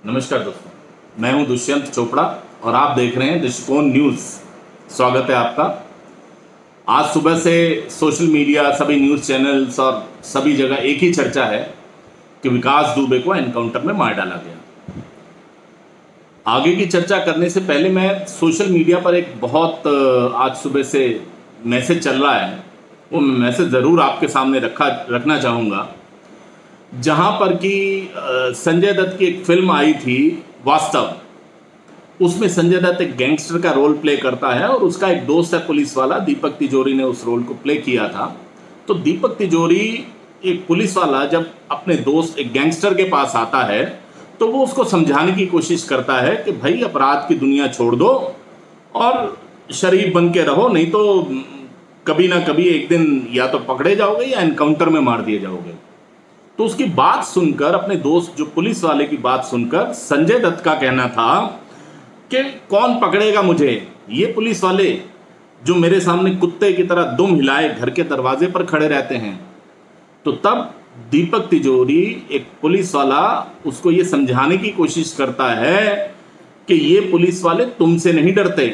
नमस्कार दोस्तों, मैं हूं दुष्यंत चोपड़ा और आप देख रहे हैं दृष्टिकोण न्यूज़। स्वागत है आपका। आज सुबह से सोशल मीडिया, सभी न्यूज़ चैनल्स और सभी जगह एक ही चर्चा है कि विकास दुबे को एनकाउंटर में मार डाला गया। आगे की चर्चा करने से पहले मैं सोशल मीडिया पर एक बहुत आज सुबह से मैसेज चल रहा है, वो मैसेज ज़रूर आपके सामने रखना चाहूँगा। जहाँ पर कि संजय दत्त की एक फिल्म आई थी वास्तव, उसमें संजय दत्त एक गैंगस्टर का रोल प्ले करता है और उसका एक दोस्त है पुलिस वाला, दीपक तिजोरी ने उस रोल को प्ले किया था। तो दीपक तिजोरी एक पुलिस वाला जब अपने दोस्त एक गैंगस्टर के पास आता है तो वो उसको समझाने की कोशिश करता है कि भाई अपराध की दुनिया छोड़ दो और शरीफ बन के रहो, नहीं तो कभी ना कभी एक दिन या तो पकड़े जाओगे या एनकाउंटर में मार दिए जाओगे। तो उसकी बात सुनकर, अपने दोस्त जो पुलिस वाले की बात सुनकर, संजय दत्त का कहना था कि कौन पकड़ेगा मुझे, ये पुलिस वाले जो मेरे सामने कुत्ते की तरह दुम हिलाए घर के दरवाजे पर खड़े रहते हैं। तो तब दीपक तिजोरी एक पुलिस वाला उसको ये समझाने की कोशिश करता है कि ये पुलिस वाले तुमसे नहीं डरते,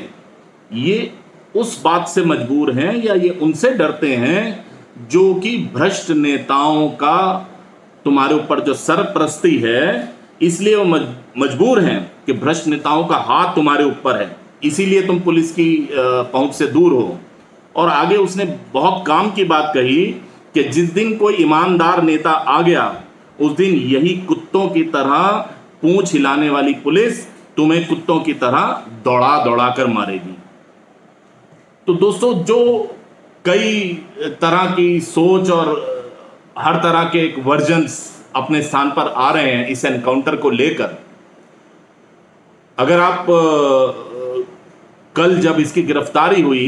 ये उस बात से मजबूर हैं या ये उनसे डरते हैं जो कि भ्रष्ट नेताओं का तुम्हारे ऊपर जो सरपरस्ती है, इसलिए वो मजबूर हैं कि भ्रष्ट नेताओं का हाथ तुम्हारे ऊपर है, इसीलिए तुम पुलिस की पहुंच से दूर हो। और आगे उसने बहुत काम की बात कही कि जिस दिन कोई ईमानदार नेता आ गया उस दिन यही कुत्तों की तरह पूंछ हिलाने वाली पुलिस तुम्हें कुत्तों की तरह दौड़ा दौड़ा कर मारेगी। तो दोस्तों, जो कई तरह की सोच और हर तरह के एक वर्जन्स अपने स्थान पर आ रहे हैं इस एनकाउंटर को लेकर, अगर आप कल जब इसकी गिरफ्तारी हुई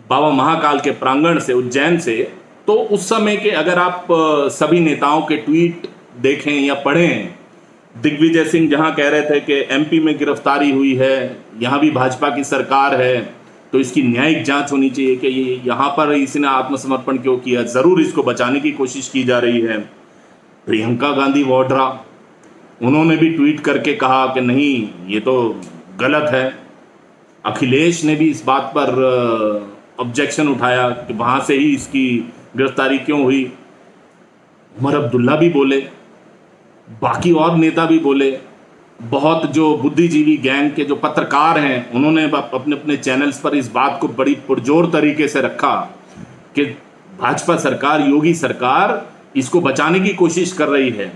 बाबा महाकाल के प्रांगण से, उज्जैन से, तो उस समय के अगर आप सभी नेताओं के ट्वीट देखें या पढ़ें, दिग्विजय सिंह जहां कह रहे थे कि एमपी में गिरफ्तारी हुई है, यहां भी भाजपा की सरकार है तो इसकी न्यायिक जांच होनी चाहिए कि ये यहाँ पर इसने आत्मसमर्पण क्यों किया, ज़रूर इसको बचाने की कोशिश की जा रही है। प्रियंका गांधी वाड्रा, उन्होंने भी ट्वीट करके कहा कि नहीं, ये तो गलत है। अखिलेश ने भी इस बात पर ऑब्जेक्शन उठाया कि वहाँ से ही इसकी गिरफ्तारी क्यों हुई। उमर अब्दुल्ला भी बोले, बाकी और नेता भी बोले, बहुत जो बुद्धिजीवी गैंग के जो पत्रकार हैं उन्होंने अपने अपने चैनल्स पर इस बात को बड़ी पुरजोर तरीके से रखा कि भाजपा सरकार, योगी सरकार इसको बचाने की कोशिश कर रही है,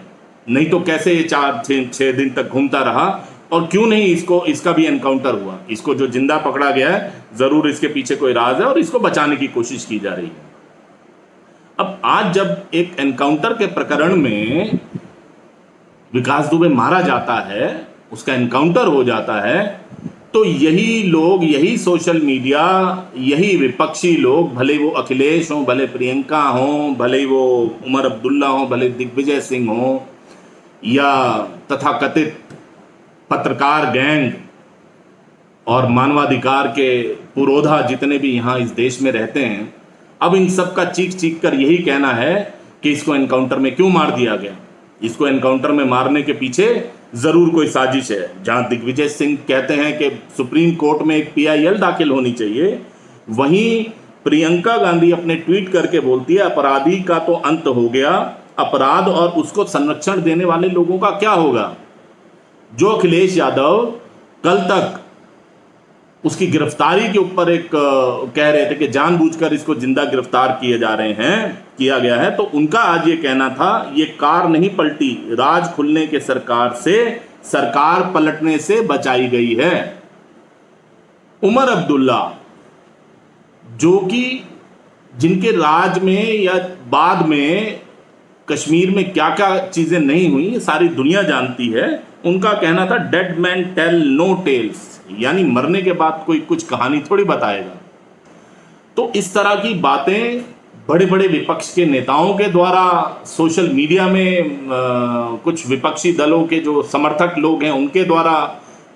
नहीं तो कैसे ये 4-6 दिन तक घूमता रहा और क्यों नहीं इसका भी एनकाउंटर हुआ। इसको जो जिंदा पकड़ा गया है, ज़रूर इसके पीछे कोई राज है और इसको बचाने की कोशिश की जा रही है। अब आज जब एक एनकाउंटर के प्रकरण में विकास दुबे मारा जाता है, उसका एनकाउंटर हो जाता है, तो यही लोग, यही सोशल मीडिया, यही विपक्षी लोग, भले वो अखिलेश हों, भले प्रियंका हों, भले वो उमर अब्दुल्ला हों, भले दिग्विजय सिंह हों, या तथाकथित पत्रकार गैंग और मानवाधिकार के पुरोधा जितने भी यहाँ इस देश में रहते हैं, अब इन सब का चीख चीख कर यही कहना है कि इसको एनकाउंटर में क्यों मार दिया गया। इसको एनकाउंटर में मारने के पीछे जरूर कोई साजिश है। जहां दिग्विजय सिंह कहते हैं कि सुप्रीम कोर्ट में एक PIL दाखिल होनी चाहिए, वहीं प्रियंका गांधी अपने ट्वीट करके बोलती है अपराधी का तो अंत हो गया, अपराध और उसको संरक्षण देने वाले लोगों का क्या होगा। जो अखिलेश यादव कल तक उसकी गिरफ्तारी के ऊपर एक कह रहे थे कि जानबूझकर इसको जिंदा गिरफ्तार किया गया है, तो उनका आज ये कहना था, ये कार नहीं पलटी, राज खुलने के सरकार से सरकार पलटने से बचाई गई है। उमर अब्दुल्ला, जो कि जिनके राज में या बाद में कश्मीर में क्या क्या चीजें नहीं हुई ये सारी दुनिया जानती है, उनका कहना था dead man tell no tales, यानी मरने के बाद कोई कुछ कहानी थोड़ी बताएगा। तो इस तरह की बातें बड़े बड़े विपक्ष के नेताओं के द्वारा सोशल मीडिया में कुछ विपक्षी दलों के जो समर्थक लोग हैं उनके द्वारा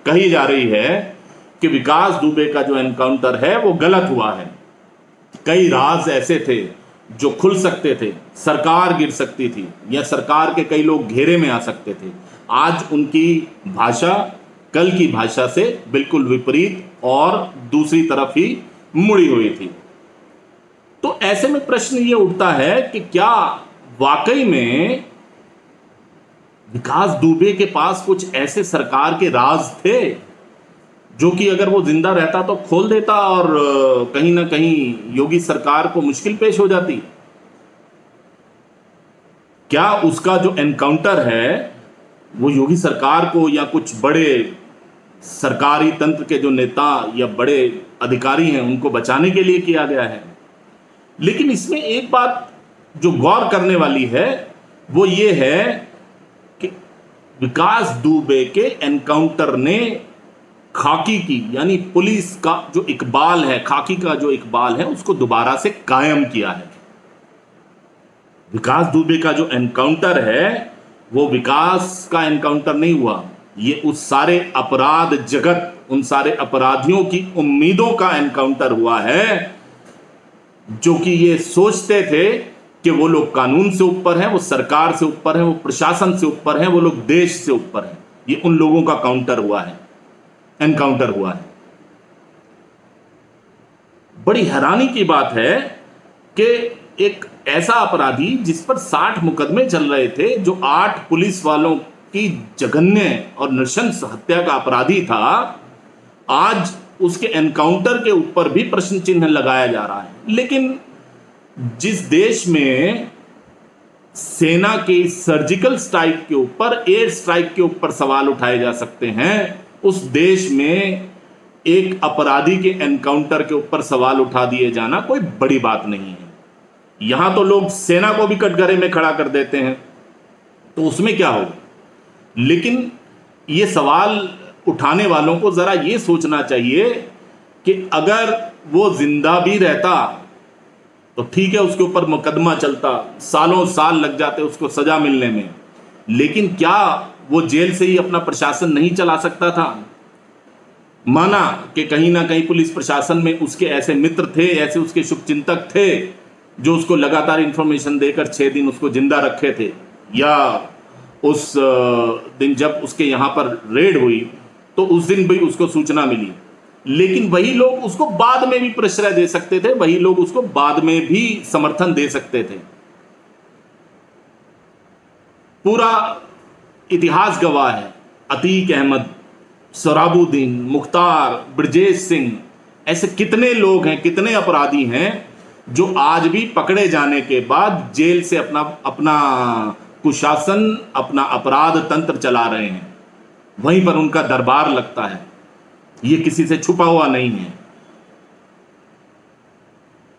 कही जा रही है कि विकास दुबे का जो एनकाउंटर है वो गलत हुआ है। कई राज ऐसे थे जो खुल सकते थे, सरकार गिर सकती थी या सरकार के कई लोग घेरे में आ सकते थे, आज उनकी भाषा कल की भाषा से बिल्कुल विपरीत और दूसरी तरफ ही मुड़ी हुई थी। तो ऐसे में प्रश्न ये उठता है कि क्या वाकई में विकास दुबे के पास कुछ ऐसे सरकार के राज थे जो कि अगर वो जिंदा रहता तो खोल देता और कहीं ना कहीं योगी सरकार को मुश्किल पेश हो जाती? क्या उसका जो एनकाउंटर है वो योगी सरकार को या कुछ बड़े सरकारी तंत्र के जो नेता या बड़े अधिकारी हैं उनको बचाने के लिए किया गया है? लेकिन इसमें एक बात जो गौर करने वाली है वो ये है कि विकास दुबे के एनकाउंटर ने खाकी की यानी पुलिस का जो इकबाल है, खाकी का जो इकबाल है, उसको दोबारा से कायम किया है। विकास दुबे का जो एनकाउंटर है वो विकास का एनकाउंटर नहीं हुआ, ये उस सारे अपराध जगत, उन सारे अपराधियों की उम्मीदों का एनकाउंटर हुआ है जो कि ये सोचते थे कि वो लोग कानून से ऊपर हैं, वो सरकार से ऊपर हैं, वो प्रशासन से ऊपर हैं, वो लोग देश से ऊपर हैं। ये उन लोगों का काउंटर हुआ है, एनकाउंटर हुआ है। बड़ी हैरानी की बात है कि एक ऐसा अपराधी जिस पर 60 मुकदमे चल रहे थे, जो 8 पुलिस वालों की जघन्य और नृशंस हत्या का अपराधी था, आज उसके एनकाउंटर के ऊपर भी प्रश्न चिन्ह लगाया जा रहा है। लेकिन जिस देश में सेना के सर्जिकल स्ट्राइक के ऊपर, एयर स्ट्राइक के ऊपर सवाल उठाए जा सकते हैं, उस देश में एक अपराधी के एनकाउंटर के ऊपर सवाल उठा दिए जाना कोई बड़ी बात नहीं है। यहां तो लोग सेना को भी कटघरे में खड़ा कर देते हैं, तो उसमें क्या होगा? लेकिन ये सवाल उठाने वालों को जरा ये सोचना चाहिए कि अगर वो जिंदा भी रहता तो ठीक है, उसके ऊपर मुकदमा चलता, सालों साल लग जाते उसको सजा मिलने में, लेकिन क्या वो जेल से ही अपना प्रशासन नहीं चला सकता था? माना कि कहीं ना कहीं पुलिस प्रशासन में उसके ऐसे मित्र थे, ऐसे उसके शुभचिंतक थे जो उसको लगातार इंफॉर्मेशन देकर 6 दिन उसको जिंदा रखे थे, या उस दिन जब उसके यहाँ पर रेड हुई तो उस दिन भी उसको सूचना मिली, लेकिन वही लोग उसको बाद में भी प्रश्रय दे सकते थे, वही लोग उसको बाद में भी समर्थन दे सकते थे। पूरा इतिहास गवाह है, अतीक अहमद, सोहराबुद्दीन, मुख्तार, ब्रजेश सिंह, ऐसे कितने लोग हैं, कितने अपराधी हैं जो आज भी पकड़े जाने के बाद जेल से अपना कुशासन, अपना अपराध तंत्र चला रहे हैं, वहीं पर उनका दरबार लगता है, ये किसी से छुपा हुआ नहीं है।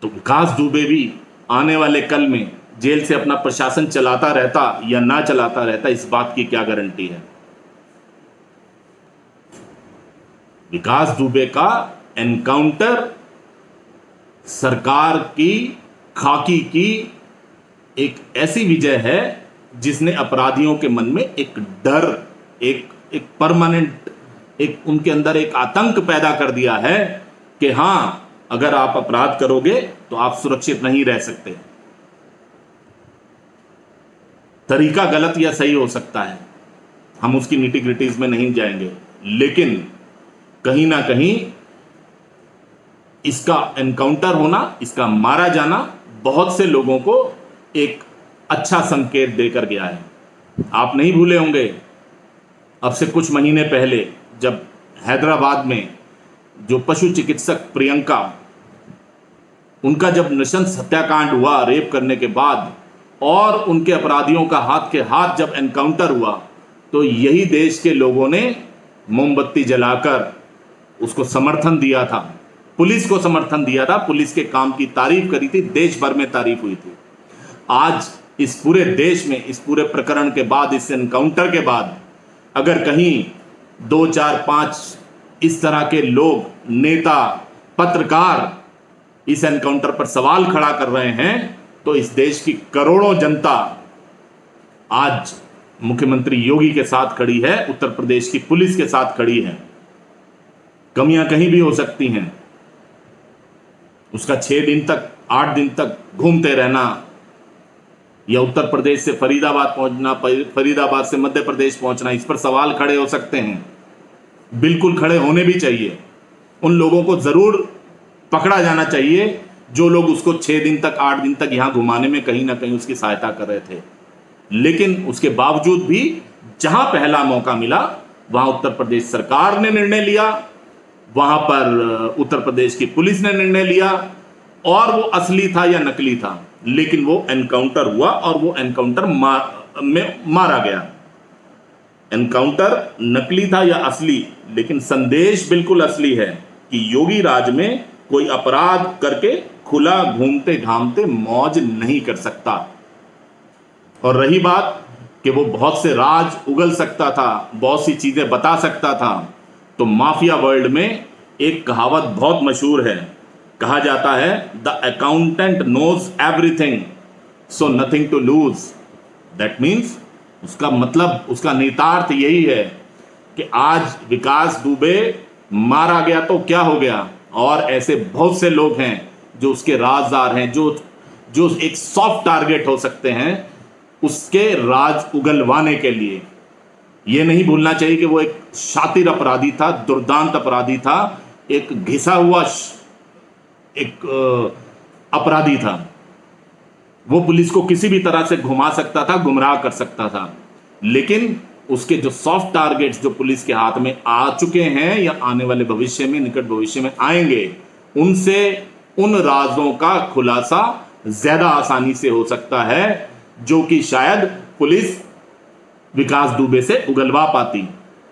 तो विकास दुबे भी आने वाले कल में जेल से अपना प्रशासन चलाता रहता या ना चलाता रहता, इस बात की क्या गारंटी है? विकास दुबे का एनकाउंटर सरकार की, खाकी की एक ऐसी विजय है जिसने अपराधियों के मन में एक डर, एक परमानेंट, एक उनके अंदर एक आतंक पैदा कर दिया है कि हां, अगर आप अपराध करोगे तो आप सुरक्षित नहीं रह सकते। तरीका गलत या सही हो सकता है, हम उसकी निटी ग्रिटीज में नहीं जाएंगे, लेकिन कहीं ना कहीं इसका एनकाउंटर होना, इसका मारा जाना बहुत से लोगों को एक अच्छा संकेत देकर गया है। आप नहीं भूले होंगे, अब से कुछ महीने पहले जब हैदराबाद में जो पशु चिकित्सक प्रियंका, उनका जब नृशंस हत्याकांड हुआ रेप करने के बाद, और उनके अपराधियों का हाथ के हाथ जब एनकाउंटर हुआ, तो यही देश के लोगों ने मोमबत्ती जलाकर उसको समर्थन दिया था, पुलिस को समर्थन दिया था, पुलिस के काम की तारीफ करी थी, देश भर में तारीफ हुई थी। आज इस पूरे देश में, इस पूरे प्रकरण के बाद, इस एनकाउंटर के बाद, अगर कहीं 2, 4, 5 इस तरह के लोग, नेता, पत्रकार इस एनकाउंटर पर सवाल खड़ा कर रहे हैं, तो इस देश की करोड़ों जनता आज मुख्यमंत्री योगी के साथ खड़ी है, उत्तर प्रदेश की पुलिस के साथ खड़ी है। कमियां कहीं भी हो सकती हैं, उसका 6 दिन तक 8 दिन तक घूमते रहना, या उत्तर प्रदेश से फरीदाबाद पहुंचना, फरीदाबाद से मध्य प्रदेश पहुंचना, इस पर सवाल खड़े हो सकते हैं, बिल्कुल खड़े होने भी चाहिए। उन लोगों को जरूर पकड़ा जाना चाहिए जो लोग उसको 6 दिन तक 8 दिन तक यहां घुमाने में कहीं ना कहीं उसकी सहायता कर रहे थे। लेकिन उसके बावजूद भी जहां पहला मौका मिला वहां उत्तर प्रदेश सरकार ने निर्णय लिया, वहां पर उत्तर प्रदेश की पुलिस ने निर्णय लिया, और वो असली था या नकली था, लेकिन वो एनकाउंटर हुआ और वो एनकाउंटर में मारा गया। एनकाउंटर नकली था या असली, लेकिन संदेश बिल्कुल असली है कि योगी राज में कोई अपराध करके खुला घूमते घामते मौज नहीं कर सकता। और रही बात कि वो बहुत से राज उगल सकता था, बहुत सी चीजें बता सकता था, तो माफिया वर्ल्ड में एक कहावत बहुत मशहूर है, कहा जाता है the accountant knows everything so nothing to lose. That means उसका मतलब, उसका निहितार्थ यही है कि आज विकास दुबे मारा गया तो क्या हो गया, और ऐसे बहुत से लोग हैं जो उसके राजदार हैं, जो एक सॉफ्ट टारगेट हो सकते हैं उसके राज उगलवाने के लिए। यह नहीं भूलना चाहिए कि वो एक शातिर अपराधी था, दुर्दांत अपराधी था, एक घिसा हुआ एक अपराधी था। वो पुलिस को किसी भी तरह से घुमा सकता था, गुमराह कर सकता था, लेकिन उसके जो सॉफ्ट टारगेट्स जो पुलिस के हाथ में आ चुके हैं या आने वाले भविष्य में, निकट भविष्य में आएंगे, उनसे उन राजों का खुलासा ज्यादा आसानी से हो सकता है जो कि शायद पुलिस विकास दुबे से उगलवा पाती।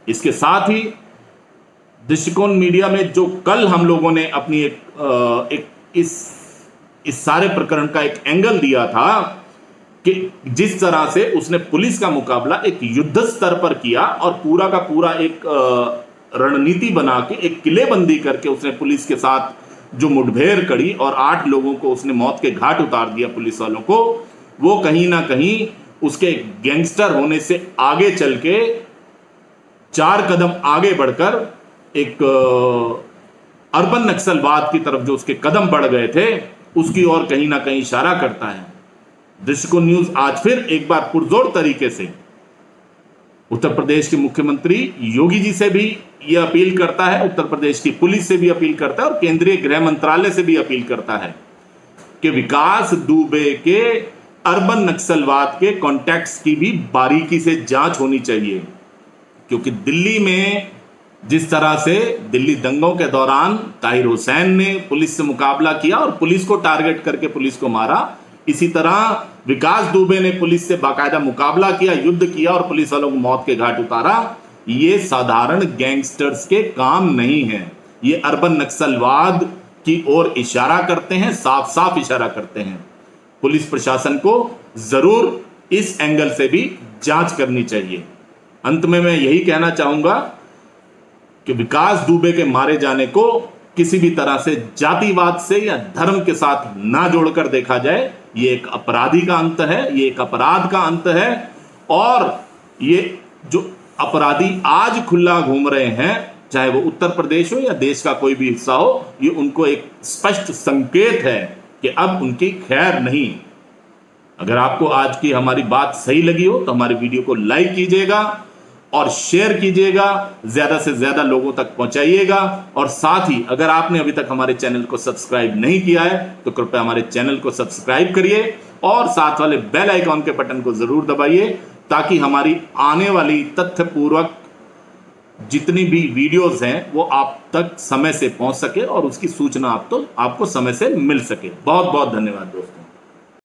इसके साथ ही दृष्टिकोण मीडिया में जो कल हम लोगों ने अपनी एक इस सारे प्रकरण का एक एंगल दिया था कि जिस तरह से उसने पुलिस का मुकाबला एक युद्ध स्तर पर किया और पूरा का पूरा एक रणनीति बना के एक किलेबंदी करके उसने पुलिस के साथ जो मुठभेड़ करी और 8 लोगों को उसने मौत के घाट उतार दिया पुलिस वालों को, वो कहीं ना कहीं उसके गैंगस्टर होने से आगे चल के 4 कदम आगे बढ़कर एक अर्बन नक्सलवाद की तरफ जो उसके कदम बढ़ गए थे उसकी ओर कहीं ना कहीं इशारा करता है। दृष्टिकोण न्यूज आज फिर एक बार पुरजोर तरीके से उत्तर प्रदेश के मुख्यमंत्री योगी जी से भी यह अपील करता है, उत्तर प्रदेश की पुलिस से भी अपील करता है और केंद्रीय गृह मंत्रालय से भी अपील करता है कि विकास दुबे के अर्बन नक्सलवाद के कॉन्टैक्ट्स की भी बारीकी से जांच होनी चाहिए। क्योंकि दिल्ली में जिस तरह से दिल्ली दंगों के दौरान ताहिर हुसैन ने पुलिस से मुकाबला किया और पुलिस को टारगेट करके पुलिस को मारा, इसी तरह विकास दुबे ने पुलिस से बाकायदा मुकाबला किया, युद्ध किया और पुलिस वालों को मौत के घाट उतारा। ये साधारण गैंगस्टर्स के काम नहीं है, ये अर्बन नक्सलवाद की ओर इशारा करते हैं, साफ साफ इशारा करते हैं। पुलिस प्रशासन को जरूर इस एंगल से भी जांच करनी चाहिए। अंत में मैं यही कहना चाहूंगा कि विकास दुबे के मारे जाने को किसी भी तरह से जातिवाद से या धर्म के साथ ना जोड़कर देखा जाए। ये एक अपराधी का अंत है, ये एक अपराध का अंत है, और ये जो अपराधी आज खुला घूम रहे हैं, चाहे वो उत्तर प्रदेश हो या देश का कोई भी हिस्सा हो, ये उनको एक स्पष्ट संकेत है कि अब उनकी खैर नहीं। अगर आपको आज की हमारी बात सही लगी हो तो हमारी वीडियो को लाइक कीजिएगा और शेयर कीजिएगा, ज्यादा से ज्यादा लोगों तक पहुंचाइएगा। और साथ ही अगर आपने अभी तक हमारे चैनल को सब्सक्राइब नहीं किया है तो कृपया हमारे चैनल को सब्सक्राइब करिए और साथ वाले बेल आइकॉन के बटन को जरूर दबाइए ताकि हमारी आने वाली तथ्यपूर्वक जितनी भी वीडियोस हैं वो आप तक समय से पहुंच सके और उसकी सूचना आपको समय से मिल सके। बहुत बहुत धन्यवाद दोस्तों।